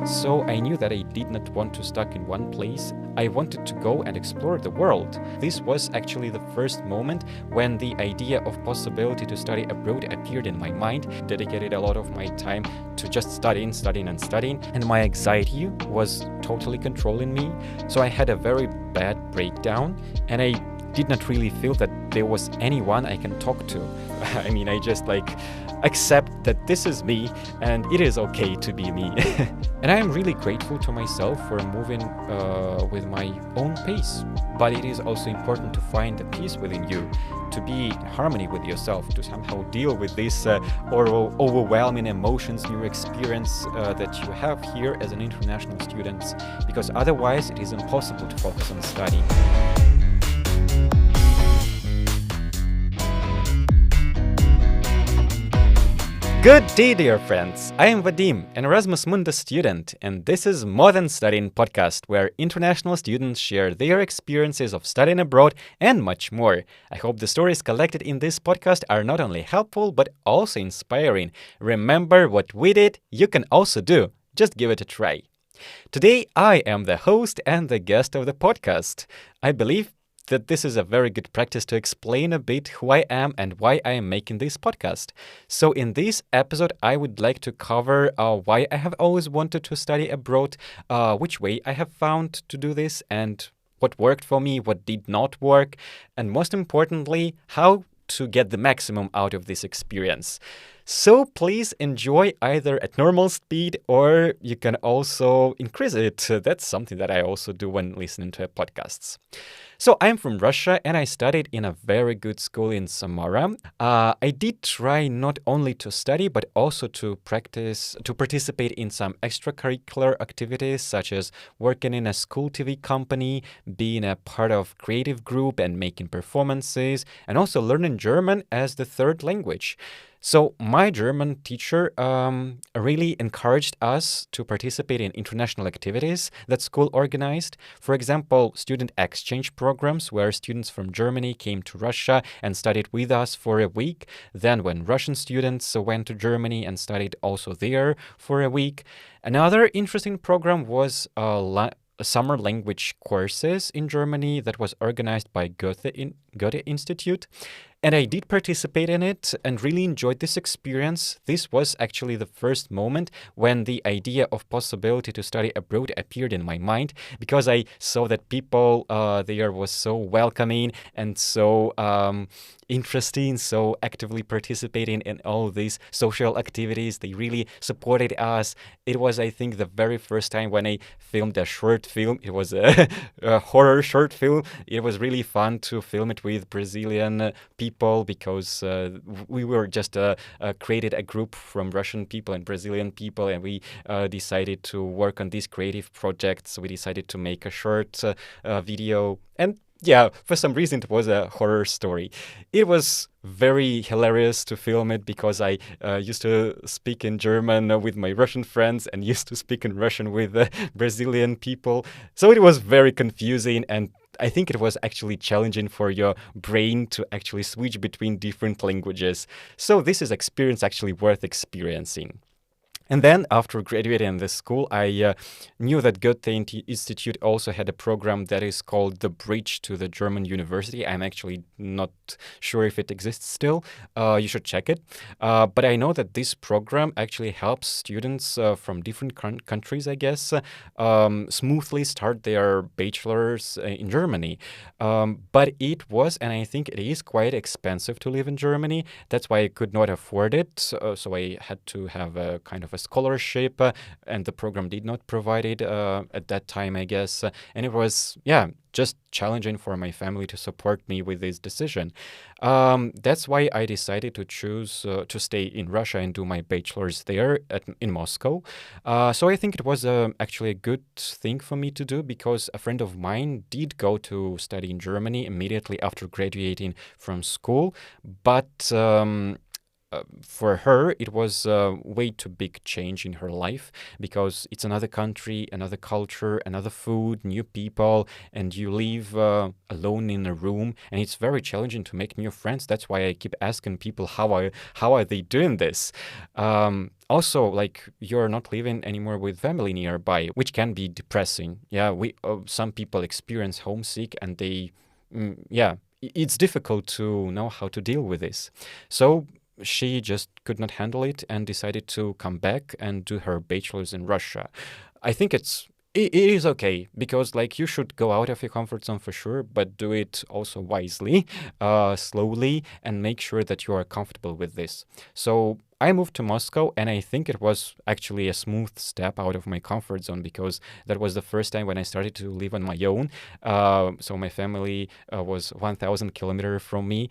So I knew that I did not want to stuck in one place. I wanted to go and explore the world. This was actually the first moment when the idea of possibility to study abroad appeared in my mind. Dedicated a lot of my time to just studying, and my anxiety was totally controlling me. So I had a very bad breakdown, and I did not really feel that there was anyone I can talk to. I just accept that this is me and it is okay to be me. And I am really grateful to myself for moving with my own pace. But it is also important to find the peace within you, to be in harmony with yourself, to somehow deal with these overwhelming emotions, new experience that you have here as an international student, because otherwise it is impossible to focus on study. Good day, dear friends. I am Vadim, an Erasmus Mundus student, and this is More Than Studying podcast, where international students share their experiences of studying abroad and much more. I hope the stories collected in this podcast are not only helpful, but also inspiring. Remember, what we did, you can also do. Just give it a try. Today, I am the host and the guest of the podcast. I believe that this is a very good practice to explain a bit who I am and why I am making this podcast. So in this episode, I would like to cover why I have always wanted to study abroad, which way I have found to do this, and what worked for me, what did not work, and most importantly, how to get the maximum out of this experience. So please enjoy either at normal speed, or you can also increase it. That's something that I also do when listening to podcasts. So I'm from Russia and I studied in a very good school in Samara. I did try not only to study, but also to participate in some extracurricular activities, such as working in a school TV company, being a part of creative group and making performances, and also learning German as the third language. So my German teacher really encouraged us to participate in international activities that school organized. For example, student exchange programs where students from Germany came to Russia and studied with us for a week. Then when Russian students went to Germany and studied also there for a week. Another interesting program was summer language courses in Germany that was organized by Goethe Institute. And I did participate in it and really enjoyed this experience. This was actually the first moment when the idea of possibility to study abroad appeared in my mind, because I saw that people there was so welcoming and so interesting, so actively participating in all these social activities. They really supported us. It was, I think, the very first time when I filmed a short film. It was a horror short film. It was really fun to film it with Brazilian people, because we were just created a group from Russian people and Brazilian people, and we decided to work on these creative projects. We decided to make a short video, and yeah, for some reason it was a horror story. It was very hilarious to film it, because I used to speak in German with my Russian friends and used to speak in Russian with Brazilian people. So it was very confusing, and I think it was actually challenging for your brain to actually switch between different languages. So this is experience actually worth experiencing. And then after graduating in this school, I knew that Goethe Institute also had a program that is called The Bridge to the German University. I'm actually not sure if it exists still. You should check it. But I know that this program actually helps students from different countries, I guess, smoothly start their bachelor's in Germany. But it was, and I think it is, quite expensive to live in Germany. That's why I could not afford it. So I had to have a kind of a scholarship, and the program did not provide it at that time, I guess. And it was, just challenging for my family to support me with this decision. That's why I decided to choose to stay in Russia and do my bachelor's there in Moscow. So I think it was actually a good thing for me to do, because a friend of mine did go to study in Germany immediately after graduating from school, but for her, it was a way too big change in her life, because it's another country, another culture, another food, new people, and you live alone in a room, and it's very challenging to make new friends. That's why I keep asking people how are they doing this. Also, like, you're not living anymore with family nearby, which can be depressing. Yeah, we some people experience homesick, and it's difficult to know how to deal with this. So she just could not handle it and decided to come back and do her bachelor's in Russia. I think it is okay, because like you should go out of your comfort zone for sure, but do it also wisely, slowly, and make sure that you are comfortable with this. So I moved to Moscow, and I think it was actually a smooth step out of my comfort zone, because that was the first time when I started to live on my own. So my family was 1,000 kilometers from me,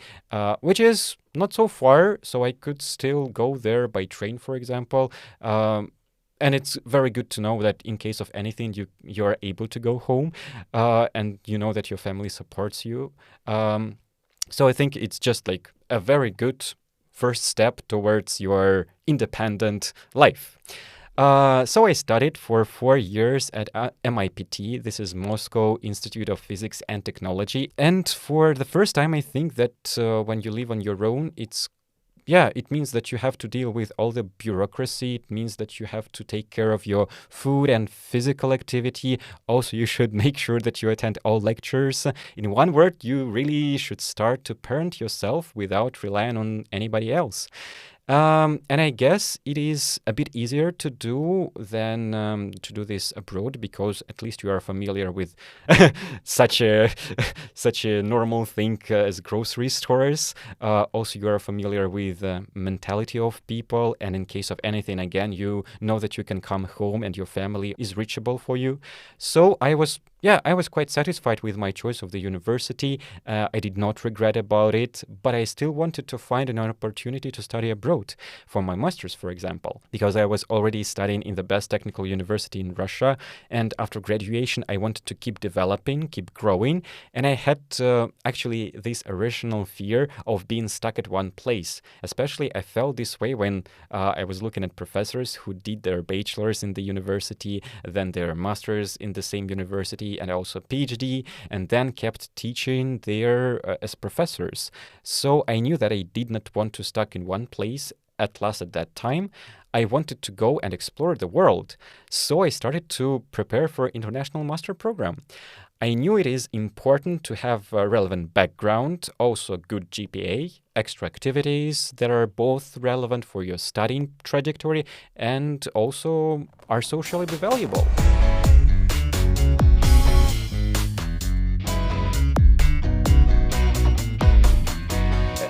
which is not so far, so I could still go there by train, for example. And it's very good to know that in case of anything, you're able to go home, and you know that your family supports you. So I think it's just like a very good first step towards your independent life. So I studied for 4 years at MIPT. This is Moscow Institute of Physics and Technology. And for the first time, I think that when you live on your own, it means that you have to deal with all the bureaucracy. It means that you have to take care of your food and physical activity. Also, you should make sure that you attend all lectures. In one word, you really should start to parent yourself without relying on anybody else. And I guess it is a bit easier to do than to do this abroad, because at least you are familiar with such a such a normal thing as grocery stores. Also, you are familiar with the mentality of people, and in case of anything, again, you know that you can come home and your family is reachable for you. So I was quite satisfied with my choice of the university. I did not regret about it, but I still wanted to find an opportunity to study abroad for my master's, for example, because I was already studying in the best technical university in Russia. And after graduation, I wanted to keep developing, keep growing. And I had actually this irrational fear of being stuck at one place. Especially, I felt this way when I was looking at professors who did their bachelor's in the university, then their master's in the same university, and also PhD, and then kept teaching there as professors. So I knew that I did not want to stuck in one place at last at that time. I wanted to go and explore the world. So I started to prepare for international master program. I knew it is important to have a relevant background, also good GPA, extra activities that are both relevant for your studying trajectory and also are socially valuable.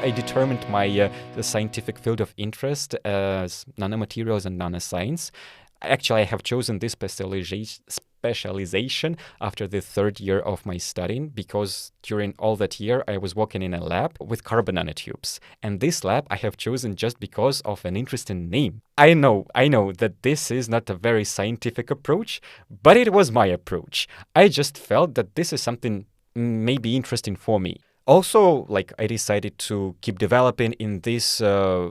I determined my the scientific field of interest as nanomaterials and nanoscience. Actually, I have chosen this specialization after the third year of my studying, because during all that year I was working in a lab with carbon nanotubes. And this lab I have chosen just because of an interesting name. I know that this is not a very scientific approach, but it was my approach. I just felt that this is something maybe interesting for me. Also, like, I decided to keep developing in this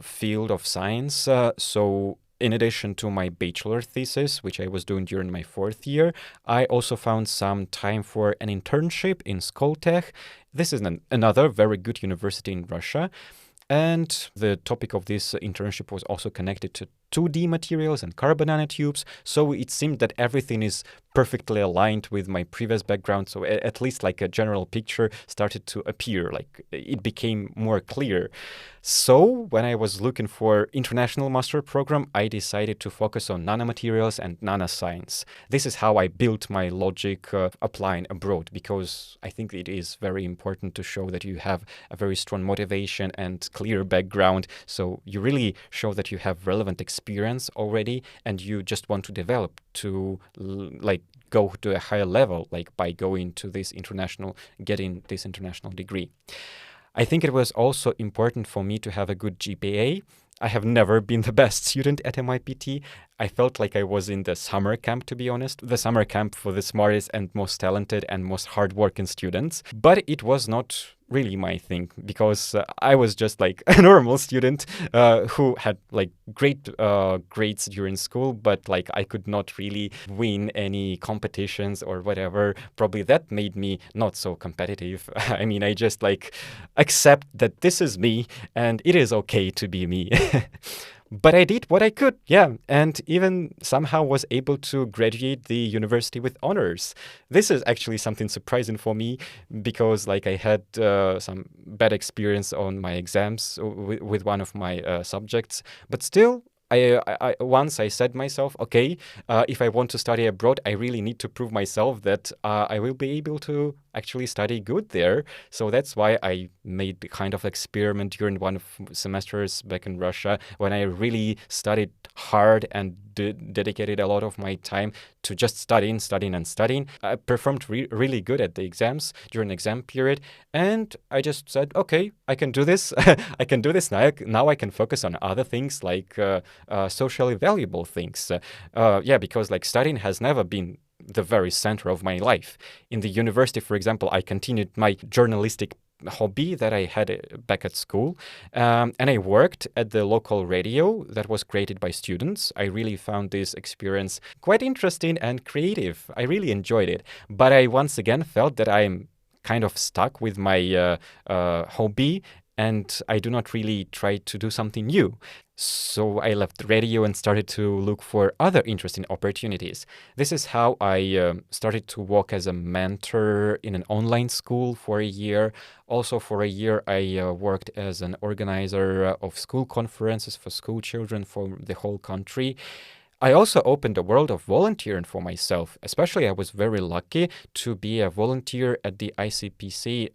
field of science. So in addition to my bachelor thesis, which I was doing during my fourth year, I also found some time for an internship in Skoltech. This is another very good university in Russia. And the topic of this internship was also connected to 2D materials and carbon nanotubes. So it seemed that everything is perfectly aligned with my previous background. So at least like a general picture started to appear, like it became more clear. So when I was looking for international master program, I decided to focus on nanomaterials and nanoscience. This is how I built my logic applying abroad, because I think it is very important to show that you have a very strong motivation and clear background. So you really show that you have relevant experience already, and you just want to develop to like go to a higher level, like by getting this international degree. I think it was also important for me to have a good GPA. I have never been the best student at MIPT. I felt like I was in the summer camp, to be honest, the summer camp for the smartest and most talented and most hardworking students. But it was not really my thing, because I was just like a normal student who had like great grades during school, but like I could not really win any competitions or whatever. Probably that made me not so competitive. I mean, I just like accept that this is me and it is okay to be me. But I did what I could, yeah, and even somehow was able to graduate the university with honors. This is actually something surprising for me because, like, I had some bad experience on my exams with one of my subjects, but still. Once I said myself, okay, if I want to study abroad, I really need to prove myself that I will be able to actually study good there. So that's why I made the kind of experiment during one of semesters back in Russia when I really studied hard and dedicated a lot of my time to just studying. I performed really good at the exams during the exam period, and I just said, okay, I can do this. I can do this now. Now I can focus on other things like socially valuable things. Yeah, because like studying has never been the very center of my life. In the university, for example, I continued my journalistic hobby that I had back at school. And I worked at the local radio that was created by students. I really found this experience quite interesting and creative. I really enjoyed it. But I once again felt that I'm kind of stuck with my hobby and I do not really try to do something new. So I left radio and started to look for other interesting opportunities. This is how I started to work as a mentor in an online school for a year. Also, for a year, I worked as an organizer of school conferences for school children from the whole country. I also opened a world of volunteering for myself. Especially, I was very lucky to be a volunteer at the ICPC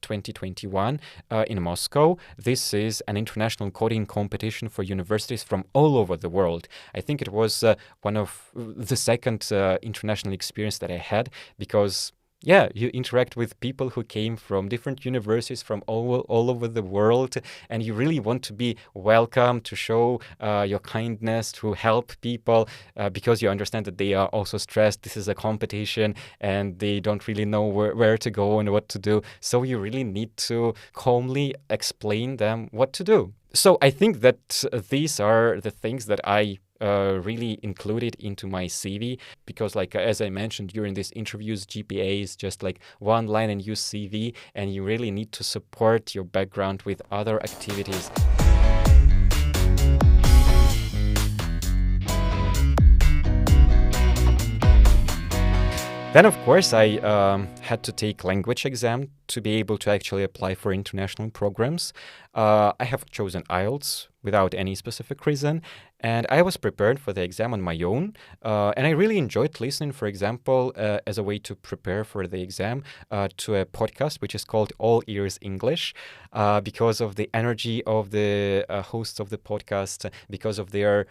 2021 in Moscow. This is an international coding competition for universities from all over the world. I think it was one of the second international experience that I had because yeah, you interact with people who came from different universities from all over the world, and you really want to be welcome, to show your kindness, to help people, because you understand that they are also stressed. This is a competition, and they don't really know where to go and what to do. So you really need to calmly explain them what to do. So I think that these are the things that I really included into my CV because, like as I mentioned during these interviews, GPA is just like one line in your CV, and you really need to support your background with other activities. Then, of course, I had to take language exam to be able to actually apply for international programs. I have chosen IELTS without any specific reason, and I was prepared for the exam on my own. And I really enjoyed listening, for example, as a way to prepare for the exam, to a podcast which is called All Ears English, because of the energy of the hosts of the podcast, because of their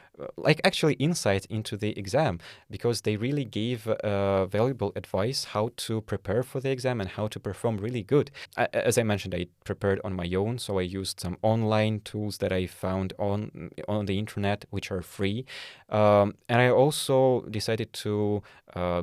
actually insights into the exam, because they really gave valuable advice how to prepare for the exam and how to perform really good. As I mentioned, I prepared on my own, so I used some online tools that I found on the internet, which are free. And I also decided to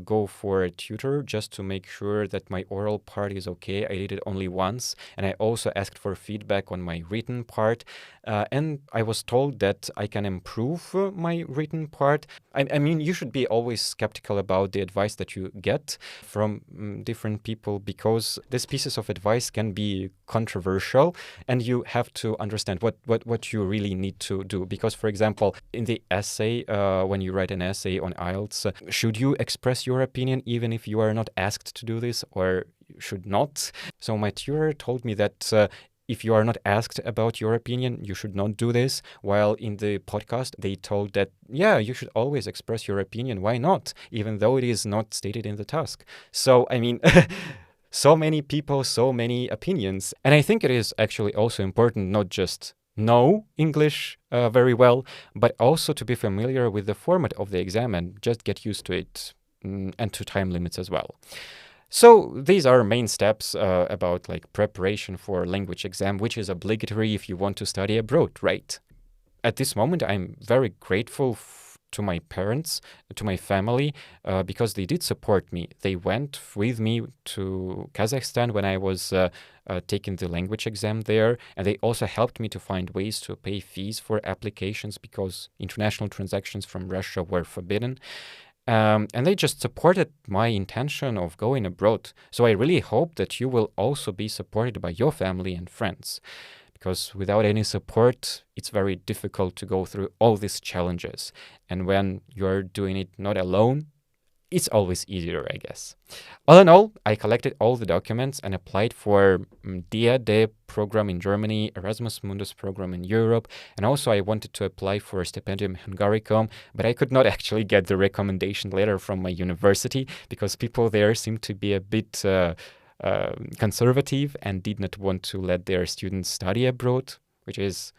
go for a tutor just to make sure that my oral part is okay. I did it only once, and I also asked for feedback on my written part. And I was told that I can improve my written part. I mean, you should be always skeptical about the advice that you get from different people because these pieces of advice can be controversial, and you have to understand what you really need to do. Because, for example, in the essay, when you write an essay on IELTS, should you express your opinion even if you are not asked to do this, or should not? So my tutor told me that if you are not asked about your opinion, you should not do this. While in the podcast, they told that, yeah, you should always express your opinion. Why not? Even though it is not stated in the task. So, I mean, so many people, so many opinions. And I think it is actually also important not just know English very well, but also to be familiar with the format of the exam and just get used to it, and to time limits as well. So these are main steps about like preparation for language exam, which is obligatory if you want to study abroad, right? At this moment, I'm very grateful to my parents, to my family, because they did support me. They went with me to Kazakhstan when I was taking the language exam there, and they also helped me to find ways to pay fees for applications because international transactions from Russia were forbidden. And they just supported my intention of going abroad. So I really hope that you will also be supported by your family and friends. because without any support, it's very difficult to go through all these challenges. And when you're doing it not alone, it's always easier, I guess. All in all, I collected all the documents and applied for DAD program in Germany, Erasmus Mundus program in Europe, and also I wanted to apply for a Stipendium Hungaricum, but I could not actually get the recommendation letter from my university because people there seem to be a bit conservative and did not want to let their students study abroad, which is,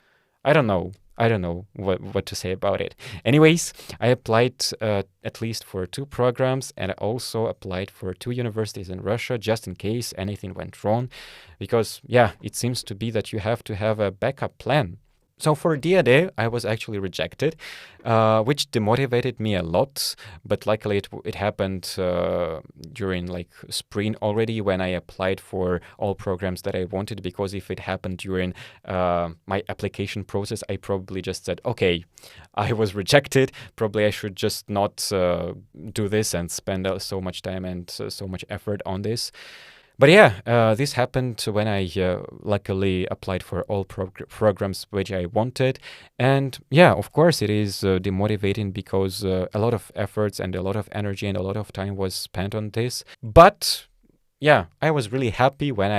I don't know what to say about it. Anyways, I applied at least for 2 programs, and I also applied for 2 universities in Russia just in case anything went wrong, because it seems to be that you have to have a backup plan. So for DAD, I was actually rejected, which demotivated me a lot. But luckily, it happened during spring already when I applied for all programs that I wanted. Because if it happened during my application process, I probably just said, okay, I was rejected. Probably I should just not do this and spend so much time and so much effort on this. But this happened when I luckily applied for all programs which I wanted. And of course, it is demotivating because a lot of efforts and a lot of energy and a lot of time was spent on this. But I was really happy when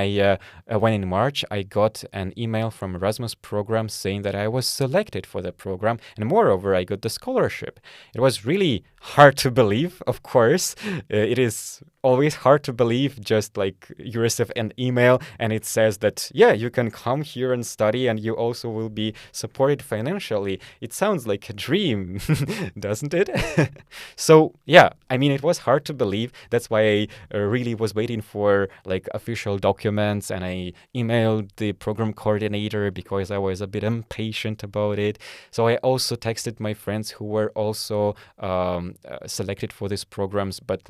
when in March I got an email from Erasmus program saying that I was selected for the program, and moreover I got the scholarship. It was really hard to believe, of course. It is always hard to believe, just like you receive an email and it says that you can come here and study and you also will be supported financially. It sounds like a dream, doesn't it? So I mean, it was hard to believe. That's why I really was waiting for official documents, and I emailed the program coordinator because I was a bit impatient about it. So I also texted my friends who were also selected for these programs, but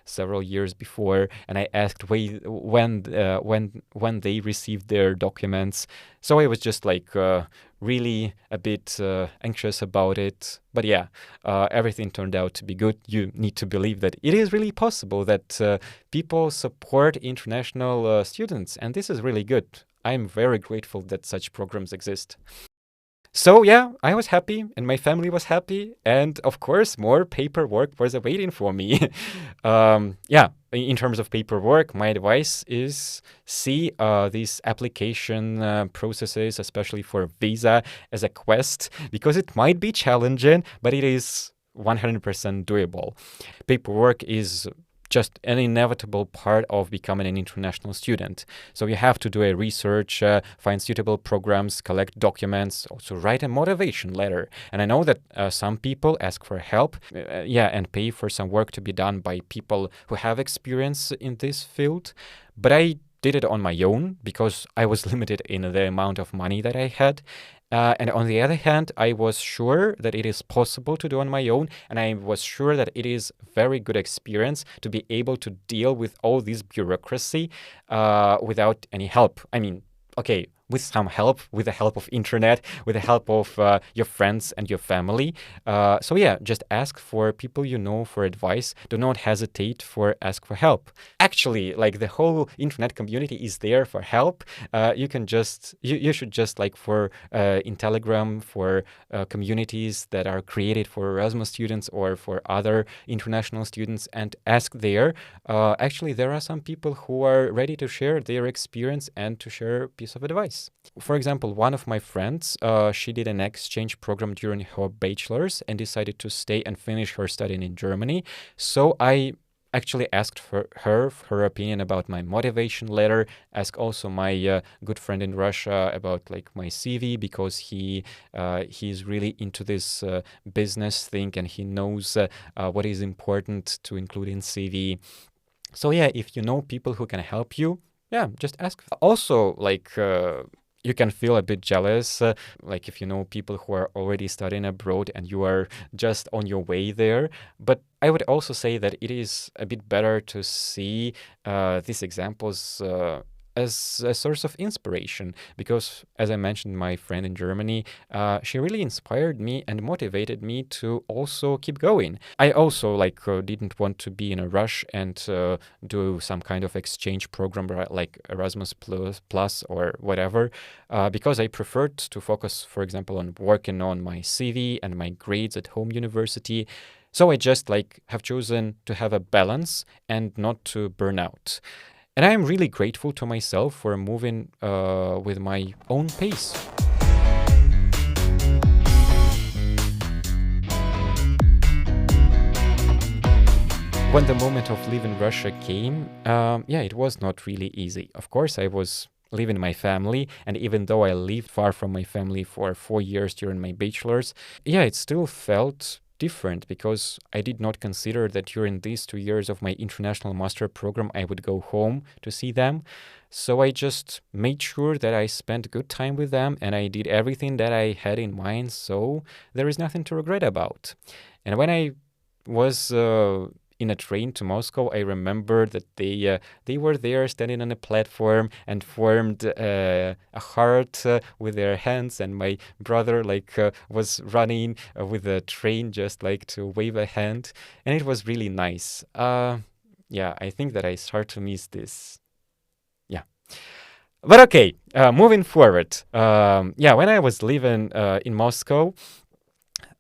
several years before, and I asked when they received their documents. So I was just really a bit anxious about it. But everything turned out to be good. You need to believe that it is really possible that people support international students, and this is really good. I'm very grateful that such programs exist. So I was happy and my family was happy, and of course more paperwork was awaiting for me. In terms of paperwork, my advice is see these application processes, especially for visa, as a quest, because it might be challenging, but it is 100% doable. Paperwork is just an inevitable part of becoming an international student. So you have to do a research, find suitable programs, collect documents, also write a motivation letter. And I know that some people ask for help, and pay for some work to be done by people who have experience in this field. But I did it on my own because I was limited in the amount of money that I had. And on the other hand, I was sure that it is possible to do on my own, and I was sure that it is very good experience to be able to deal with all this bureaucracy without any help. I mean, okay, with some help, with the help of internet, with the help of your friends and your family. Just ask for people you know for advice. Do not hesitate for ask for help. Actually, the whole internet community is there for help. You should just for in Telegram, for communities that are created for Erasmus students or for other international students, and ask there. Actually, there are some people who are ready to share their experience and to share a piece of advice. For example, one of my friends, she did an exchange program during her bachelor's and decided to stay and finish her studying in Germany. So I actually asked her opinion about my motivation letter, asked also my good friend in Russia about my CV, because he's really into this business thing and he knows what is important to include in CV. So if you know people who can help you, just ask. Also, you can feel a bit jealous, if you know people who are already studying abroad and you are just on your way there. But I would also say that it is a bit better to see these examples as a source of inspiration because, as I mentioned, my friend in Germany, she really inspired me and motivated me to also keep going. I also didn't want to be in a rush and do some kind of exchange program like Erasmus Plus or whatever, because I preferred to focus, for example, on working on my CV and my grades at home university. So I just have chosen to have a balance and not to burn out. And I am really grateful to myself for moving with my own pace. When the moment of leaving Russia came, it was not really easy. Of course, I was leaving my family, and even though I lived far from my family for 4 years during my bachelor's, it still felt different because I did not consider that during these 2 years of my international master program I would go home to see them. So I just made sure that I spent good time with them and I did everything that I had in mind, so there is nothing to regret about. And when I was in a train to Moscow, I remember that they were there standing on a platform and formed a heart with their hands, and my brother was running with the train just to wave a hand, and it was really nice. I think that I start to miss this. Yeah. But okay, moving forward. When I was living in Moscow,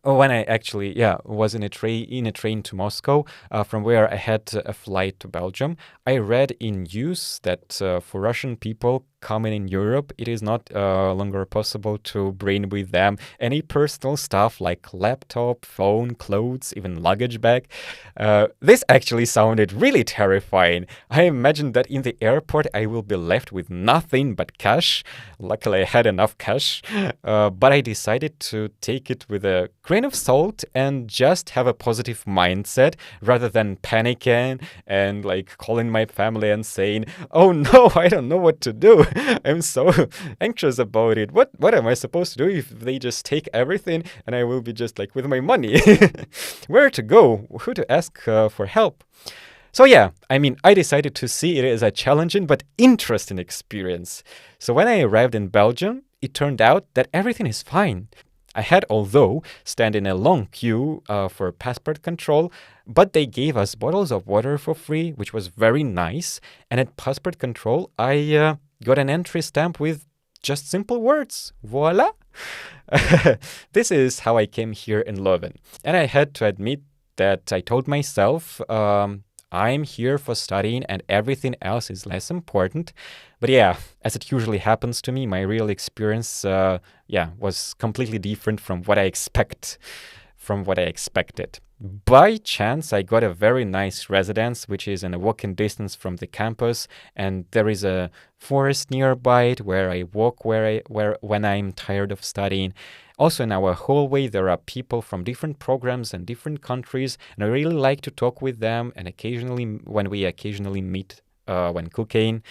when I actually, was in a train to Moscow, from where I had a flight to Belgium, I read in news that for Russian people coming in Europe, it is not longer possible to bring with them any personal stuff like laptop, phone, clothes, even luggage bag. This actually sounded really terrifying. I imagined that in the airport I will be left with nothing but cash. Luckily I had enough cash, but I decided to take it with a grain of salt and just have a positive mindset rather than panicking and calling my family and saying, "Oh no, I don't know what to do. I'm so anxious about it. What am I supposed to do if they just take everything and I will be just with my money? Where to go? Who to ask for help?" So I decided to see it as a challenging but interesting experience. So when I arrived in Belgium, it turned out that everything is fine. I had, although, stand in a long queue for passport control, but they gave us bottles of water for free, which was very nice. And at passport control, I got an entry stamp with just simple words. Voila! This is how I came here in Leuven. And I had to admit that I told myself, I'm here for studying and everything else is less important. But as it usually happens to me, my real experience, was completely different from what I expected. By chance, I got a very nice residence, which is in a walking distance from the campus, and there is a forest nearby it where I walk when I'm tired of studying. Also, in our hallway, there are people from different programs and different countries, and I really like to talk with them, and when we occasionally meet when cooking.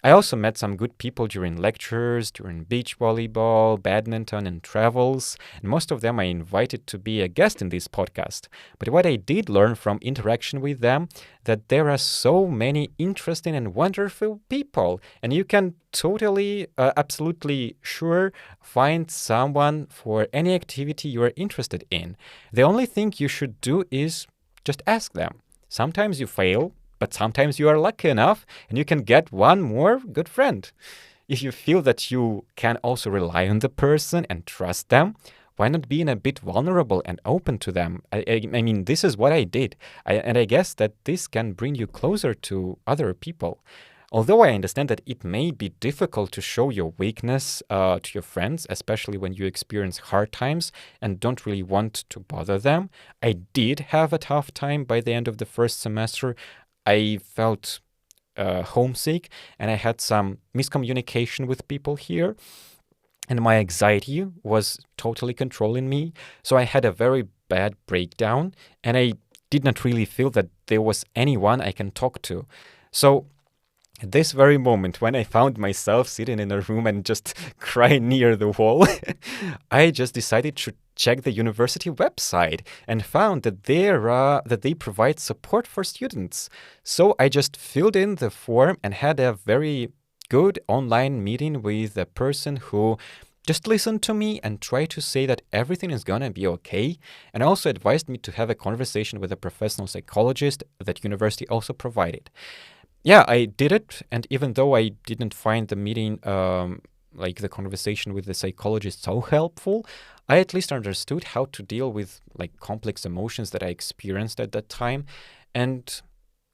I also met some good people during lectures, during beach volleyball, badminton, and travels, and most of them I invited to be a guest in this podcast. But what I did learn from interaction with them, that there are so many interesting and wonderful people, and you can totally, absolutely sure find someone for any activity you are interested in. The only thing you should do is just ask them. Sometimes you fail, but sometimes you are lucky enough and you can get one more good friend. If you feel that you can also rely on the person and trust them, why not being a bit vulnerable and open to them? I mean, this is what I did. And I guess that this can bring you closer to other people. Although I understand that it may be difficult to show your weakness to your friends, especially when you experience hard times and don't really want to bother them, I did have a tough time by the end of the first semester. I felt homesick and I had some miscommunication with people here. And my anxiety was totally controlling me. So I had a very bad breakdown and I did not really feel that there was anyone I can talk to. So at this very moment, when I found myself sitting in a room and just crying near the wall, I just decided to check the university website and found that they provide support for students. So I just filled in the form and had a very good online meeting with a person who just listened to me and tried to say that everything is gonna be okay, and also advised me to have a conversation with a professional psychologist that university also provided. Yeah, I did it, and even though I didn't find the meeting, like the conversation with the psychologist, so helpful, I at least understood how to deal with like complex emotions that I experienced at that time. And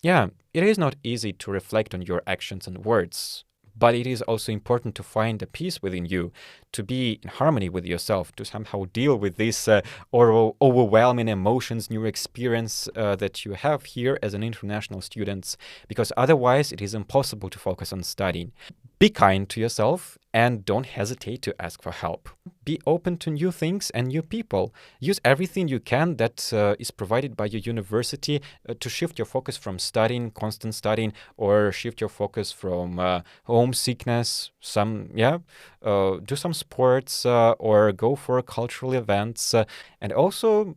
yeah, it is not easy to reflect on your actions and words, but it is also important to find a peace within you, to be in harmony with yourself, to somehow deal with these overwhelming emotions, new experience that you have here as an international student, because otherwise it is impossible to focus on studying. Be kind to yourself and don't hesitate to ask for help. Be open to new things and new people. Use everything you can that is provided by your university to shift your focus from studying, constant studying, or shift your focus from homesickness. Do some sports or go for cultural events. And also,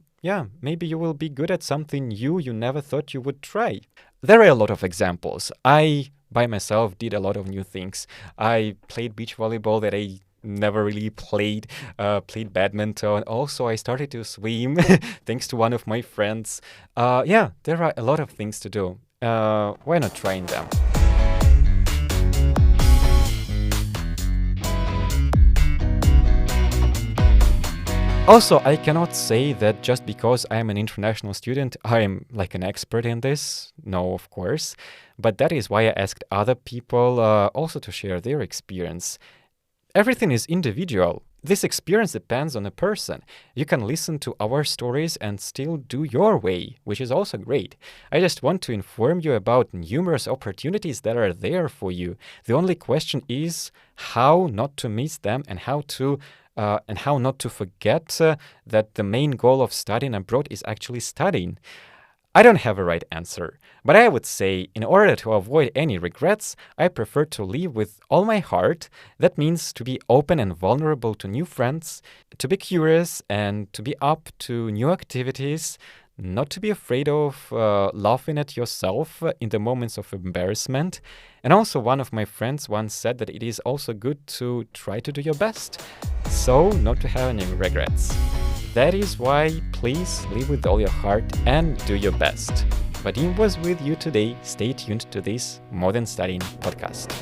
maybe you will be good at something new you never thought you would try. There are a lot of examples. I by myself did a lot of new things. I played beach volleyball that I never really played badminton. Also, I started to swim thanks to one of my friends. There are a lot of things to do. Why not trying them? Also, I cannot say that just because I am an international student, I am like an expert in this. No, of course. But that is why I asked other people also to share their experience. Everything is individual. This experience depends on a person. You can listen to our stories and still do your way, which is also great. I just want to inform you about numerous opportunities that are there for you. The only question is how not to miss them and how not to forget that the main goal of studying abroad is actually studying. I don't have a right answer, but I would say in order to avoid any regrets, I prefer to live with all my heart. That means to be open and vulnerable to new friends, to be curious and to be up to new activities, not to be afraid of laughing at yourself in the moments of embarrassment. And also one of my friends once said that it is also good to try to do your best, so not to have any regrets. That is why please live with all your heart and do your best. Vadim was with you today. Stay tuned to this More Than Studying podcast.